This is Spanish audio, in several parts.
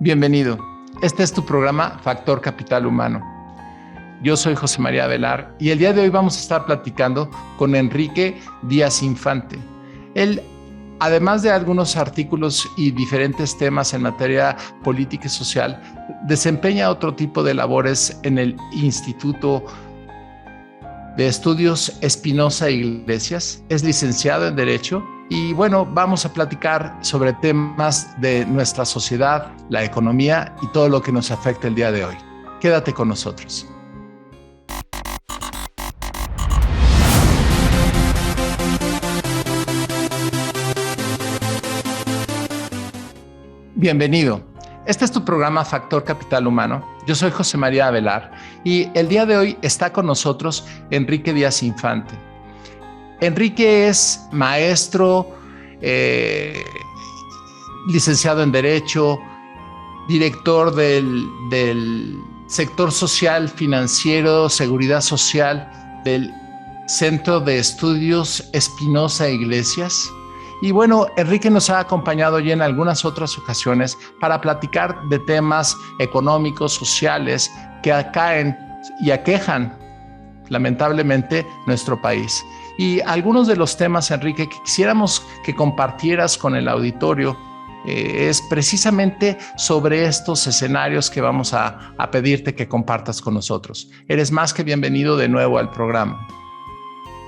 Bienvenido. Este es tu programa Factor Capital Humano. Yo soy José María Velar y el día de hoy vamos a estar platicando con Enrique Díaz Infante. Él, además de algunos artículos y diferentes temas en materia política y social, desempeña otro tipo de labores en el Instituto de Estudios Espinosa Iglesias. Es licenciado en Derecho. Y bueno, vamos a platicar sobre temas de nuestra sociedad, la economía y todo lo que nos afecta el día de hoy. Quédate con nosotros. Bienvenido. Este es tu programa Factor Capital Humano. Yo soy José María Velar y el día de hoy está con nosotros Enrique Díaz Infante. Enrique es maestro, licenciado en Derecho, director del sector social, financiero, seguridad social del Centro de Estudios Espinosa Iglesias. Y bueno, Enrique nos ha acompañado ya en algunas otras ocasiones para platicar de temas económicos, sociales que caen y aquejan lamentablemente nuestro país. Y algunos de los temas, Enrique, que quisiéramos que compartieras con el auditorio es precisamente sobre estos escenarios que vamos a pedirte que compartas con nosotros. Eres más que bienvenido de nuevo al programa.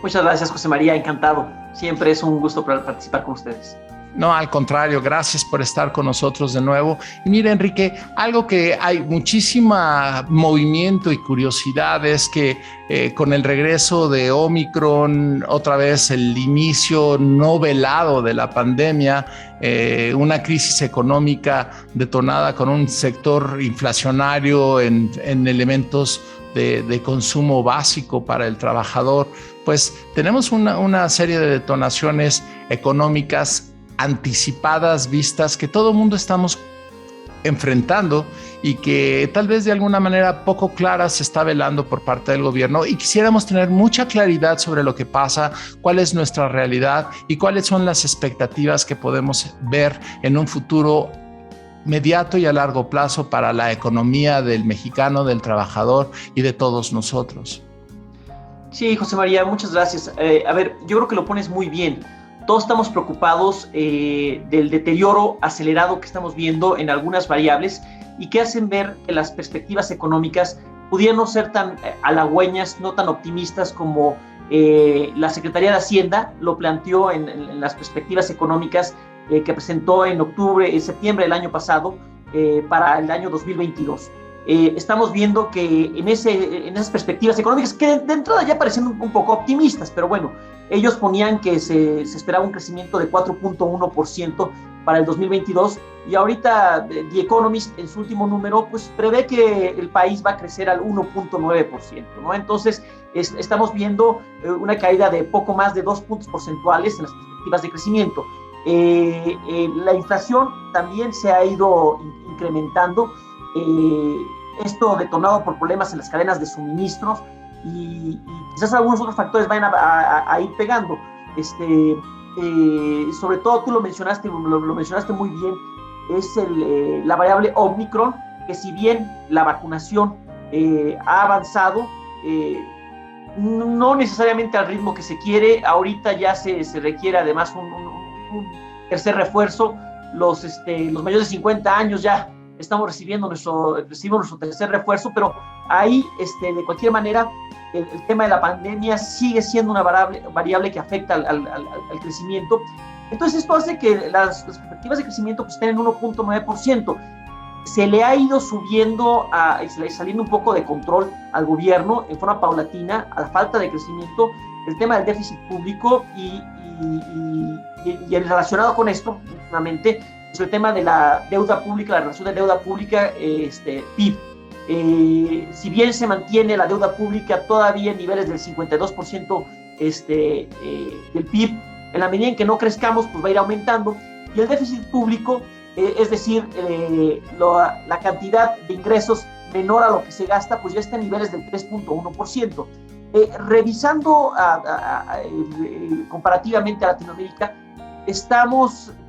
Muchas gracias, José María, encantado. Siempre es un gusto participar con ustedes. No, al contrario, gracias por estar con nosotros de nuevo. Y mira, Enrique, algo que hay muchísimo movimiento y curiosidad es que con el regreso de Omicron, otra vez el inicio no velado de la pandemia, una crisis económica detonada con un sector inflacionario en elementos de consumo básico para el trabajador, pues tenemos una serie de detonaciones económicas anticipadas, vistas, que todo el mundo estamos enfrentando y que tal vez de alguna manera poco clara se está velando por parte del gobierno, y quisiéramos tener mucha claridad sobre lo que pasa, cuál es nuestra realidad y cuáles son las expectativas que podemos ver en un futuro mediato y a largo plazo para la economía del mexicano, del trabajador y de todos nosotros. Sí, José María, muchas gracias. A ver, yo creo que lo pones muy bien. Todos estamos preocupados del deterioro acelerado que estamos viendo en algunas variables y que hacen ver que las perspectivas económicas pudieran no ser tan halagüeñas, no tan optimistas como la Secretaría de Hacienda lo planteó en las perspectivas económicas que presentó en septiembre del año pasado para el año 2022. Estamos viendo que en esas perspectivas económicas, que de entrada ya parecen un poco optimistas, pero bueno, ellos ponían que se esperaba un crecimiento de 4.1% para el 2022, y ahorita The Economist en su último número pues prevé que el país va a crecer al 1.9%, ¿no? Entonces estamos viendo una caída de poco más de 2 puntos porcentuales en las perspectivas de crecimiento. La inflación también se ha ido incrementando, esto detonado por problemas en las cadenas de suministros y quizás algunos otros factores vayan a ir pegando. Sobre todo tú lo mencionaste muy bien, es la variable Omicron, que si bien la vacunación ha avanzado, no necesariamente al ritmo que se quiere. Ahorita ya se requiere además un tercer refuerzo. Los mayores de 50 años ya estamos recibiendo nuestro tercer refuerzo, pero ahí de cualquier manera el tema de la pandemia sigue siendo una variable que afecta al crecimiento. Entonces esto hace que las perspectivas de crecimiento pues, estén en 1.9%. Se le ha ido subiendo saliendo un poco de control al gobierno en forma paulatina a la falta de crecimiento, el tema del déficit público y relacionado con esto, últimamente, es el tema de la deuda pública, la relación de deuda pública, PIB. Si bien se mantiene la deuda pública todavía en niveles del 52% del PIB, en la medida en que no crezcamos, pues va a ir aumentando. Y el déficit público, es decir, la cantidad de ingresos menor a lo que se gasta, pues ya está en niveles del 3.1%. Revisando comparativamente a Latinoamérica,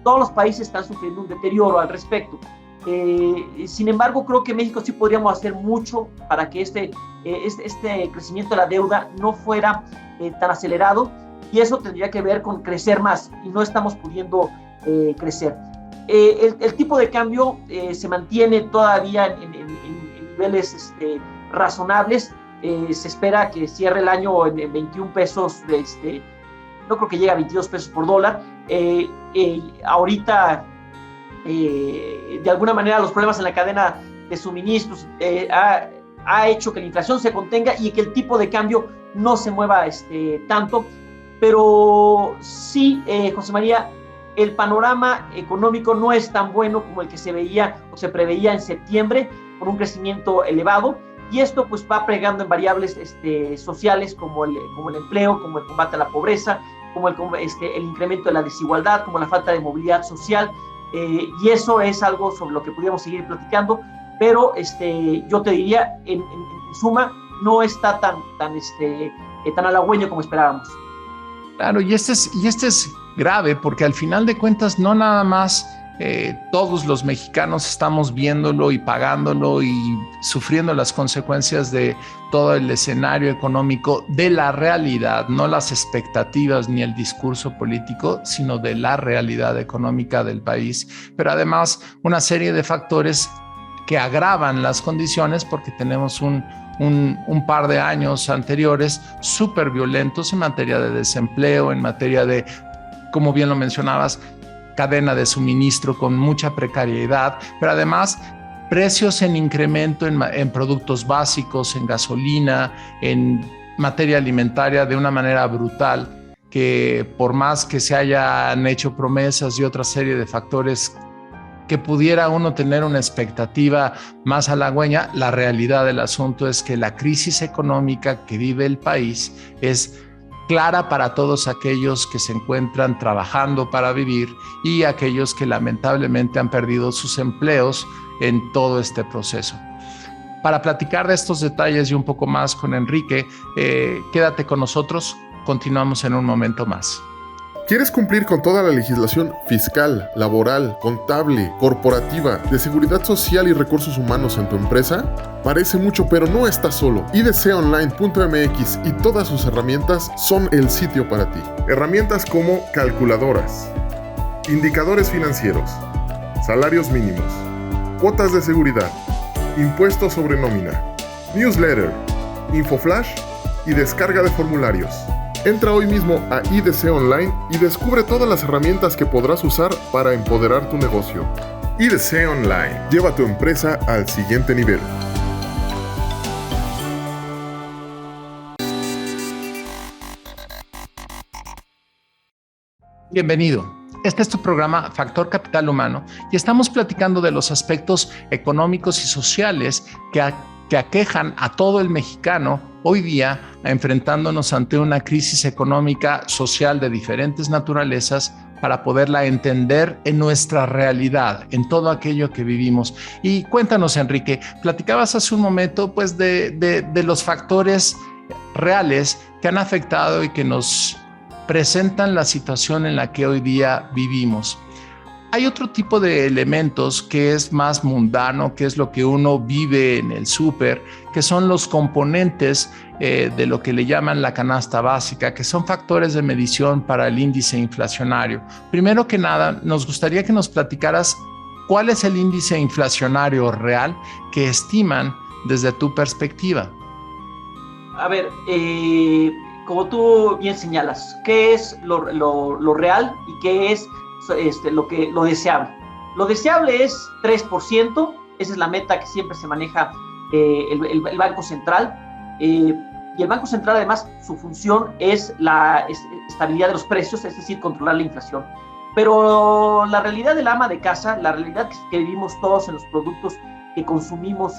todos los países están sufriendo un deterioro al respecto. Sin embargo, creo que México sí podríamos hacer mucho para que este crecimiento de la deuda no fuera tan acelerado, y eso tendría que ver con crecer más, y no estamos pudiendo crecer. El tipo de cambio se mantiene todavía en niveles razonables. Se espera que cierre el año en 21 pesos, no creo que llegue a 22 pesos por dólar. Ahorita, de alguna manera, los problemas en la cadena de suministros ha hecho que la inflación se contenga y que el tipo de cambio no se mueva tanto. Pero sí, José María, el panorama económico no es tan bueno como el que se veía o se preveía en septiembre, con un crecimiento elevado, y esto pues va pegando en variables sociales como el empleo, como el combate a la pobreza, como el incremento de la desigualdad, como la falta de movilidad social, y eso es algo sobre lo que podríamos seguir platicando, pero yo te diría, en suma, no está tan halagüeño como esperábamos. Claro, y este es grave, porque al final de cuentas no nada más todos los mexicanos estamos viéndolo y pagándolo y sufriendo las consecuencias de todo el escenario económico, de la realidad, no las expectativas ni el discurso político, sino de la realidad económica del país, pero además una serie de factores que agravan las condiciones, porque tenemos un par de años anteriores súper violentos en materia de desempleo, en materia de, como bien lo mencionabas, cadena de suministro con mucha precariedad, pero además precios en incremento en productos básicos, en gasolina, en materia alimentaria de una manera brutal, que por más que se hayan hecho promesas y otra serie de factores que pudiera uno tener una expectativa más halagüeña, la realidad del asunto es que la crisis económica que vive el país es clara para todos aquellos que se encuentran trabajando para vivir y aquellos que lamentablemente han perdido sus empleos en todo este proceso. Para platicar de estos detalles y un poco más con Enrique, quédate con nosotros, continuamos en un momento más. ¿Quieres cumplir con toda la legislación fiscal, laboral, contable, corporativa, de seguridad social y recursos humanos en tu empresa? Parece mucho, pero no estás solo. idconline.mx y todas sus herramientas son el sitio para ti. Herramientas como calculadoras, indicadores financieros, salarios mínimos, cuotas de seguridad, impuestos sobre nómina, newsletter, infoflash y descarga de formularios. Entra hoy mismo a IDC Online y descubre todas las herramientas que podrás usar para empoderar tu negocio. IDC Online. Lleva tu empresa al siguiente nivel. Bienvenido. Este es tu programa Factor Capital Humano y estamos platicando de los aspectos económicos y sociales que aquejan a todo el mexicano hoy día, enfrentándonos ante una crisis económica, social de diferentes naturalezas, para poderla entender en nuestra realidad, en todo aquello que vivimos. Y cuéntanos, Enrique, platicabas hace un momento pues de los factores reales que han afectado y que nos presentan la situación en la que hoy día vivimos. Hay otro tipo de elementos que es más mundano, que es lo que uno vive en el súper, que son los componentes de lo que le llaman la canasta básica, que son factores de medición para el índice inflacionario. Primero que nada, nos gustaría que nos platicaras cuál es el índice inflacionario real que estiman desde tu perspectiva. A ver, como tú bien señalas, ¿qué es lo real y qué es lo deseable? Lo deseable es 3%, esa es la meta que siempre se maneja el Banco Central, y el Banco Central además su función es la estabilidad de los precios, es decir, controlar la inflación. Pero la realidad del ama de casa, la realidad que vivimos todos en los productos que consumimos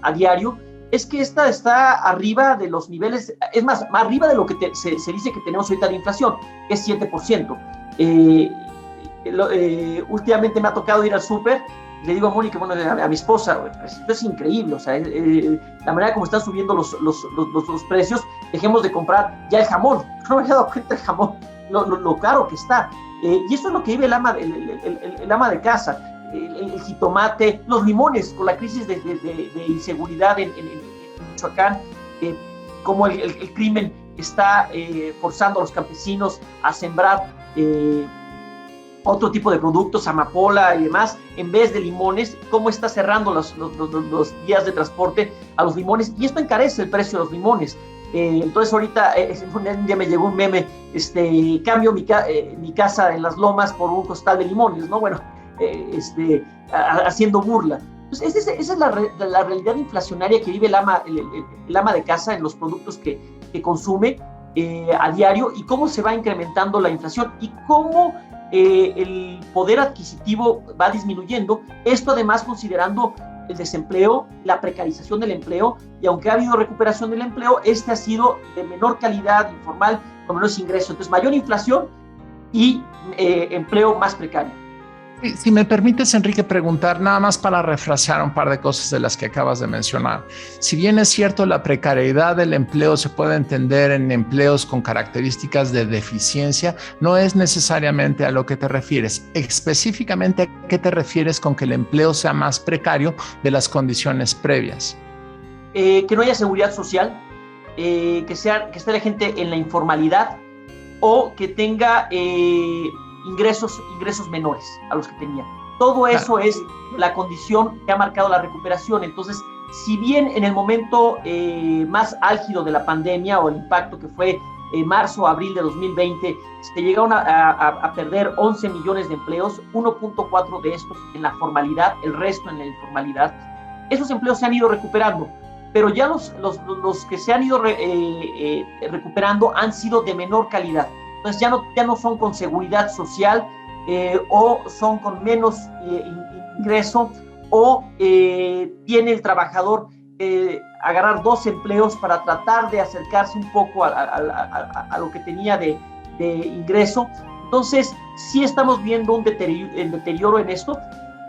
a diario, es que esta está arriba de los niveles, es más arriba de lo que se dice que tenemos ahorita de inflación, que es 7%. Últimamente me ha tocado ir al súper, le digo a Mónica, bueno, a mi esposa, esto es increíble, o sea, la manera como están subiendo los precios, dejemos de comprar ya el jamón, no me había dado cuenta el jamón, lo caro que está, y eso es lo que vive el ama de casa. el jitomate, los limones, con la crisis de inseguridad en Michoacán, cómo el crimen está forzando a los campesinos a sembrar otro tipo de productos, amapola y demás, en vez de limones, cómo está cerrando los días de transporte a los limones, y esto encarece el precio de los limones. Entonces ahorita un día me llegó un meme, cambio mi casa en las lomas por un costal de limones, ¿no? Bueno, haciendo burla. Entonces esa es la realidad inflacionaria que vive el ama de casa en los productos que consume a diario, y cómo se va incrementando la inflación y cómo el poder adquisitivo va disminuyendo. Esto además considerando el desempleo, la precarización del empleo, y aunque ha habido recuperación del empleo, ha sido de menor calidad, informal, con menos ingresos. Entonces, mayor inflación y empleo más precario. Si me permites, Enrique, preguntar nada más para refrasear un par de cosas de las que acabas de mencionar. Si bien es cierto, la precariedad del empleo se puede entender en empleos con características de deficiencia, no es necesariamente a lo que te refieres. Específicamente, ¿a qué te refieres con que el empleo sea más precario de las condiciones previas? Que no haya seguridad social, que esté la gente en la informalidad, o que tenga ingresos menores a los que tenía. Todo eso es la condición que ha marcado la recuperación. Entonces, si bien en el momento más álgido de la pandemia, o el impacto que fue marzo, abril de 2020, se llegaron a perder 11 millones de empleos, 1.4 de estos en la formalidad, el resto en la informalidad. Esos empleos se han ido recuperando, pero ya los que se han ido recuperando han sido de menor calidad. Entonces ya no son con seguridad social, o son con menos ingreso, o tiene el trabajador agarrar 2 empleos para tratar de acercarse un poco a lo que tenía de ingreso. Entonces sí estamos viendo un deterioro en esto,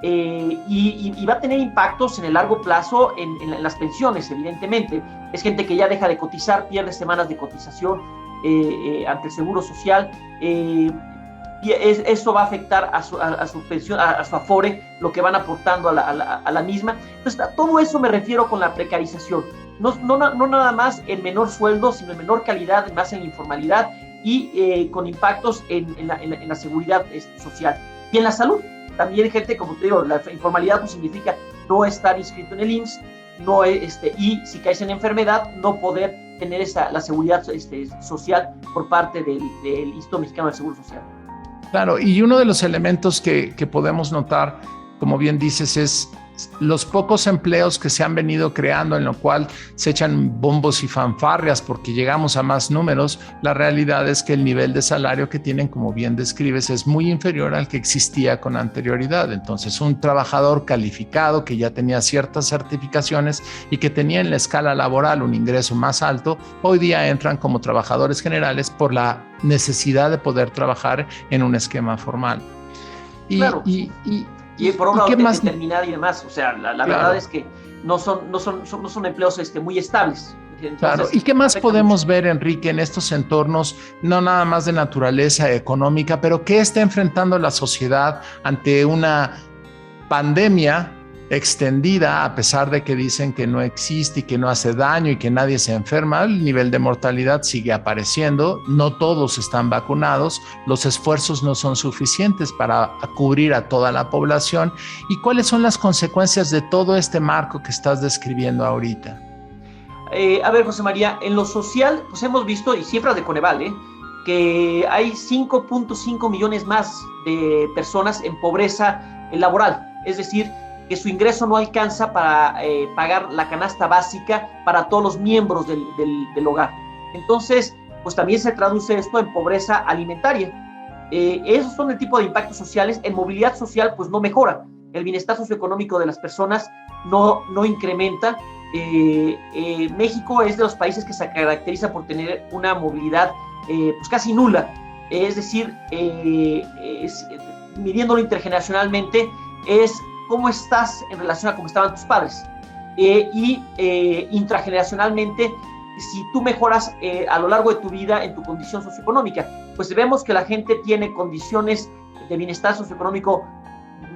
y va a tener impactos en el largo plazo en las pensiones, evidentemente. Es gente que ya deja de cotizar, pierde semanas de cotización ante el Seguro Social, y eso va a afectar a su pensión, a su Afore, lo que van aportando a la misma. Entonces, a todo eso me refiero con la precarización. No nada más en menor sueldo, sino en menor calidad, más en la informalidad, y con impactos en la seguridad social. Y en la salud, también gente, como te digo, la informalidad pues significa no estar inscrito en el IMSS, y si caes en enfermedad, no poder tener la seguridad social por parte del Instituto Mexicano del Seguro Social. Claro, y uno de los elementos que podemos notar, como bien dices, es los pocos empleos que se han venido creando, en lo cual se echan bombos y fanfarrias porque llegamos a más números. La realidad es que el nivel de salario que tienen, como bien describes, es muy inferior al que existía con anterioridad. Entonces, un trabajador calificado que ya tenía ciertas certificaciones y que tenía en la escala laboral un ingreso más alto, hoy día entran como trabajadores generales por la necesidad de poder trabajar en un esquema formal. Claro. Y por obra determinada y demás. O sea, la verdad es que no son empleos muy estables. Entonces, claro. ¿Y qué más podemos ver, Enrique, en estos entornos, no nada más de naturaleza económica, pero qué está enfrentando la sociedad ante una pandemia extendida, a pesar de que dicen que no existe y que no hace daño y que nadie se enferma? El nivel de mortalidad sigue apareciendo, no todos están vacunados, los esfuerzos no son suficientes para cubrir a toda la población. ¿Y cuáles son las consecuencias de todo este marco que estás describiendo ahorita? A ver, José María, en lo social, pues hemos visto, y cifras de Coneval, que hay 5.5 millones más de personas en pobreza laboral, es decir, que su ingreso no alcanza para pagar la canasta básica para todos los miembros del hogar. Entonces, pues también se traduce esto en pobreza alimentaria. Esos son el tipo de impactos sociales. En movilidad social, pues no mejora. El bienestar socioeconómico de las personas no incrementa. México es de los países que se caracteriza por tener una movilidad pues casi nula. Es decir, midiéndolo intergeneracionalmente, es cómo estás en relación a cómo estaban tus padres. Y intrageneracionalmente, si tú mejoras a lo largo de tu vida en tu condición socioeconómica, pues vemos que la gente tiene condiciones de bienestar socioeconómico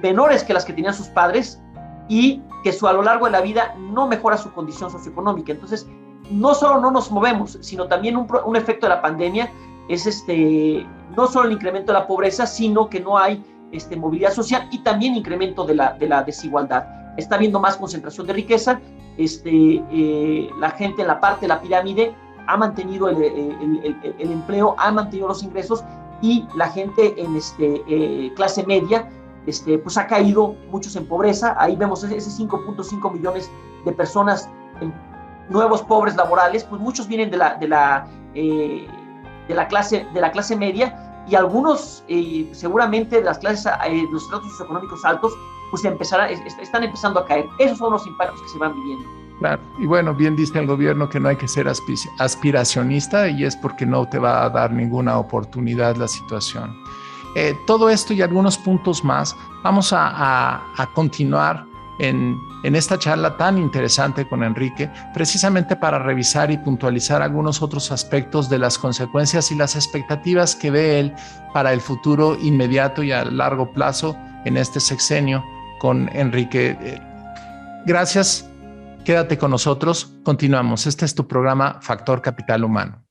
menores que las que tenían sus padres y que a lo largo de la vida no mejora su condición socioeconómica. Entonces, no solo no nos movemos, sino también un efecto de la pandemia es no solo el incremento de la pobreza, sino que no hay movilidad social y también incremento de la desigualdad. Está habiendo más concentración de riqueza, la gente en la parte de la pirámide ha mantenido el empleo, ha mantenido los ingresos, y la gente en clase media pues ha caído, muchos en pobreza. Ahí vemos ese 5.5 millones de personas, nuevos pobres laborales, pues muchos vienen de la clase media, y algunos seguramente de las clases, los estratos socioeconómicos altos, pues están empezando a caer. Esos son los impactos que se van viviendo. Claro, y bueno, bien dice el gobierno que no hay que ser aspiracionista, y es porque no te va a dar ninguna oportunidad la situación. Todo esto y algunos puntos más vamos a continuar en esta charla tan interesante con Enrique, precisamente para revisar y puntualizar algunos otros aspectos de las consecuencias y las expectativas que ve él para el futuro inmediato y a largo plazo en este sexenio con Enrique. Gracias. Quédate con nosotros, continuamos. Este es tu programa Factor Capital Humano.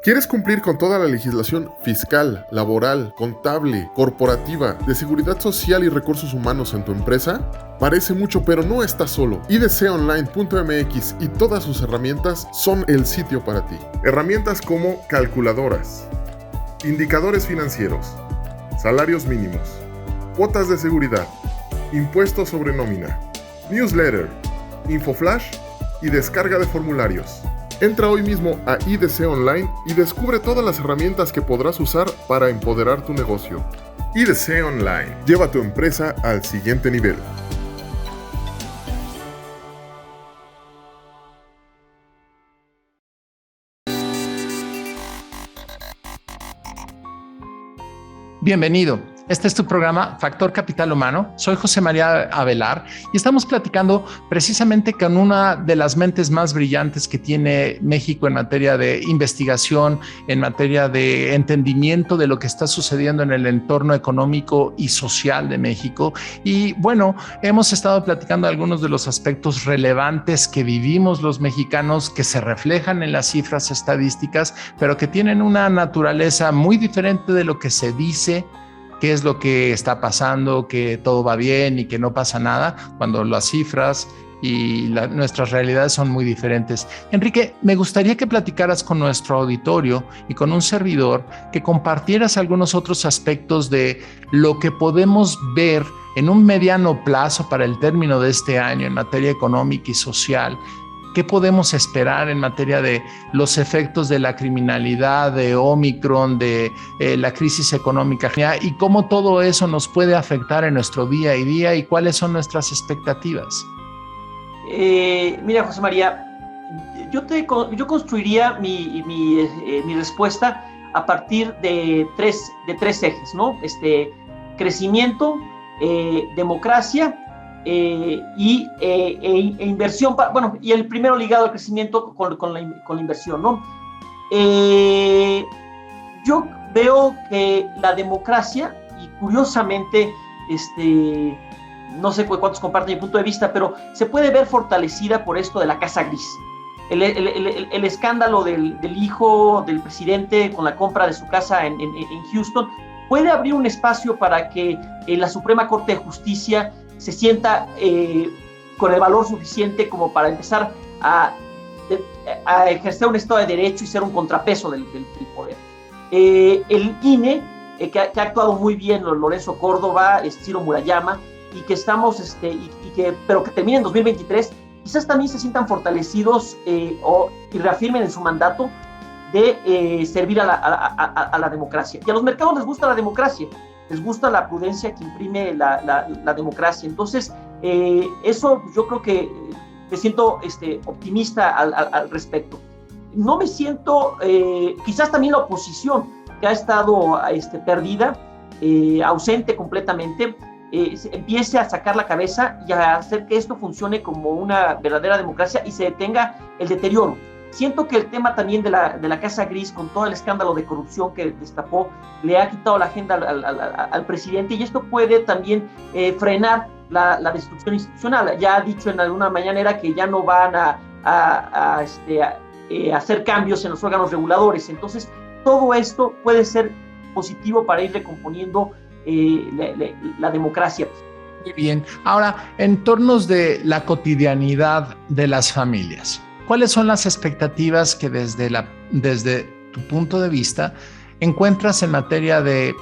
¿Quieres cumplir con toda la legislación fiscal, laboral, contable, corporativa, de seguridad social y recursos humanos en tu empresa? Parece mucho, pero no estás solo. idconline.mx y todas sus herramientas son el sitio para ti. Herramientas como calculadoras, indicadores financieros, salarios mínimos, cuotas de seguridad, impuestos sobre nómina, newsletter, infoflash y descarga de formularios. Entra hoy mismo a IDC Online y descubre todas las herramientas que podrás usar para empoderar tu negocio. IDC Online. Lleva tu empresa al siguiente nivel. Bienvenido. Este es tu programa Factor Capital Humano. Soy José María Avelar y estamos platicando precisamente con una de las mentes más brillantes que tiene México en materia de investigación, en materia de entendimiento de lo que está sucediendo en el entorno económico y social de México. Y bueno, hemos estado platicando algunos de los aspectos relevantes que vivimos los mexicanos, que se reflejan en las cifras estadísticas, pero que tienen una naturaleza muy diferente de lo que se dice, qué es lo que está pasando, que todo va bien y que no pasa nada, cuando las cifras y nuestras realidades son muy diferentes. Enrique, me gustaría que platicaras con nuestro auditorio y con un servidor, que compartieras algunos otros aspectos de lo que podemos ver en un mediano plazo para el término de este año en materia económica y social. ¿Qué podemos esperar en materia de los efectos de la criminalidad, de Omicron, de la crisis económica, y cómo todo eso nos puede afectar en nuestro día a día y cuáles son nuestras expectativas? Mira, José María, yo construiría mi respuesta a partir de tres ejes, ¿no? Crecimiento, democracia, e inversión, y el primero ligado al crecimiento con la inversión, ¿no? Yo veo que la democracia, y curiosamente, no sé cuántos comparten mi punto de vista, pero se puede ver fortalecida por esto de la casa gris. El escándalo del hijo del presidente con la compra de su casa en Houston puede abrir un espacio para que la Suprema Corte de Justicia se sienta con el valor suficiente como para empezar a ejercer un Estado de Derecho y ser un contrapeso del poder. El INE, que ha actuado muy bien Lorenzo Córdoba, Ciro Murayama, y que estamos, pero que termina en 2023, quizás también se sientan fortalecidos y reafirmen en su mandato de servir a la democracia. Y a los mercados les gusta la democracia, les gusta la prudencia que imprime la democracia. Entonces, eso yo creo que me siento optimista al respecto. No me siento, quizás también la oposición, que ha estado perdida, ausente completamente, empiece a sacar la cabeza y a hacer que esto funcione como una verdadera democracia y se detenga el deterioro. Siento que el tema también de la Casa Gris, con todo el escándalo de corrupción que destapó, le ha quitado la agenda al presidente, y esto puede también frenar la destrucción institucional. Ya ha dicho en alguna mañanera que ya no van a hacer cambios en los órganos reguladores. Entonces, todo esto puede ser positivo para ir recomponiendo la democracia. Muy bien. Ahora, en tornos de la cotidianidad de las familias, ¿cuáles son las expectativas que desde tu punto de vista encuentras en materia de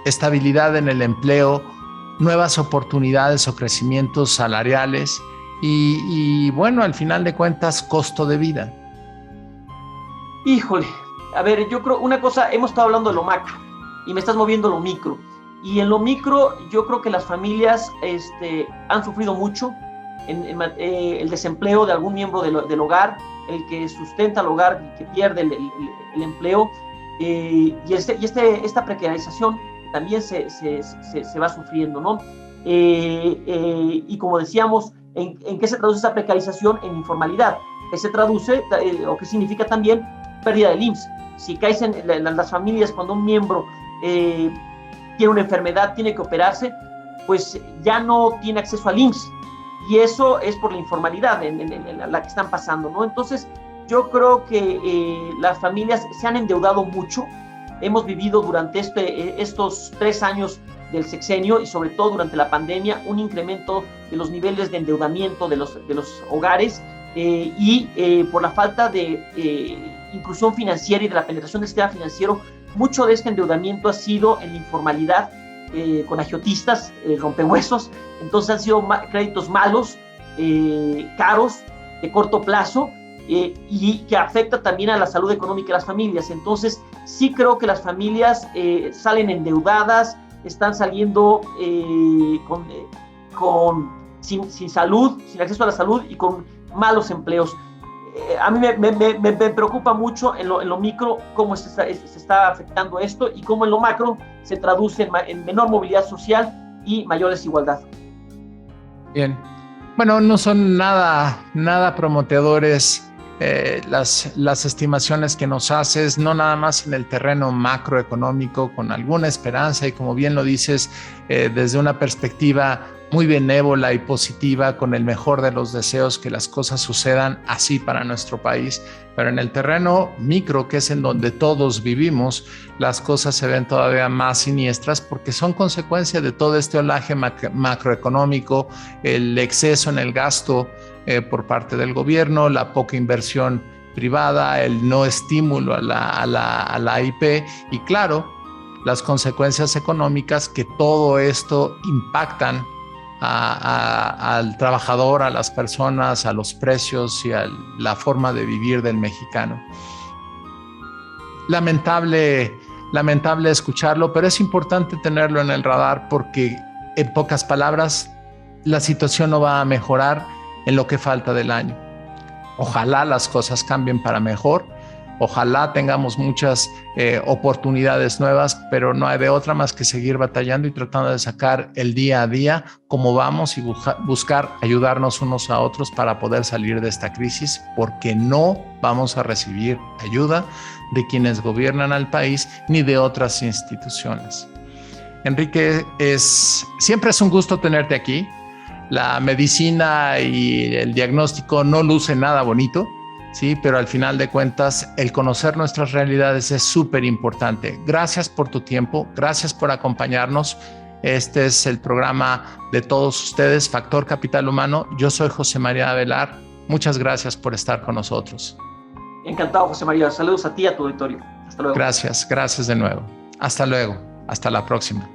estabilidad en el empleo, nuevas oportunidades o crecimientos salariales y bueno, al final de cuentas, costo de vida? Híjole, a ver, yo creo una cosa, hemos estado hablando de lo macro y me estás moviendo lo micro. Y en lo micro, yo creo que las familias han sufrido mucho el desempleo de algún miembro del hogar, el que sustenta el hogar y que pierde el empleo, y esta precarización también se va sufriendo, ¿no? Y como decíamos, ¿en qué se traduce esa precarización? En informalidad, que se traduce, o que significa también pérdida del IMSS. Si caes en las familias cuando un miembro tiene una enfermedad, tiene que operarse, pues ya no tiene acceso al IMSS, y eso es por la informalidad en la que están pasando, ¿no? Entonces, yo creo que las familias se han endeudado mucho. Hemos vivido durante estos 3 años del sexenio, y sobre todo durante la pandemia, un incremento de los niveles de endeudamiento de los hogares, y por la falta de inclusión financiera y de la penetración del sistema financiero. Mucho de este endeudamiento ha sido en la informalidad, con agiotistas, rompehuesos. Entonces han sido créditos malos, caros, de corto plazo, y que afecta también a la salud económica de las familias. Entonces sí creo que las familias salen endeudadas, están saliendo sin salud, sin acceso a la salud y con malos empleos. A mí me preocupa mucho en lo micro cómo se está afectando esto, y cómo en lo macro se traduce en menor movilidad social y mayor desigualdad. Bien. Bueno, no son nada prometedores las estimaciones que nos haces, no nada más en el terreno macroeconómico, con alguna esperanza y, como bien lo dices, desde una perspectiva muy benévola y positiva, con el mejor de los deseos que las cosas sucedan así para nuestro país. Pero en el terreno micro, que es en donde todos vivimos, las cosas se ven todavía más siniestras, porque son consecuencia de todo este olaje macroeconómico, el exceso en el gasto por parte del gobierno, la poca inversión privada, el no estímulo a la IP, y claro, las consecuencias económicas que todo esto impactan al trabajador, a las personas, a los precios y a la forma de vivir del mexicano. Lamentable escucharlo, pero es importante tenerlo en el radar, porque en pocas palabras, la situación no va a mejorar en lo que falta del año. Ojalá las cosas cambien para mejor, ojalá tengamos muchas oportunidades nuevas, pero no hay de otra más que seguir batallando y tratando de sacar el día a día como vamos, y buscar ayudarnos unos a otros para poder salir de esta crisis, porque no vamos a recibir ayuda de quienes gobiernan al país ni de otras instituciones. Enrique, siempre es un gusto tenerte aquí. La medicina y el diagnóstico no luce nada bonito, sí, pero al final de cuentas el conocer nuestras realidades es súper importante. Gracias por tu tiempo, gracias por acompañarnos. Este es el programa de todos ustedes, Factor Capital Humano. Yo soy José María Avelar. Muchas gracias por estar con nosotros. Encantado, José María. Saludos a ti y a tu auditorio. Hasta luego. Gracias de nuevo. Hasta luego. Hasta la próxima.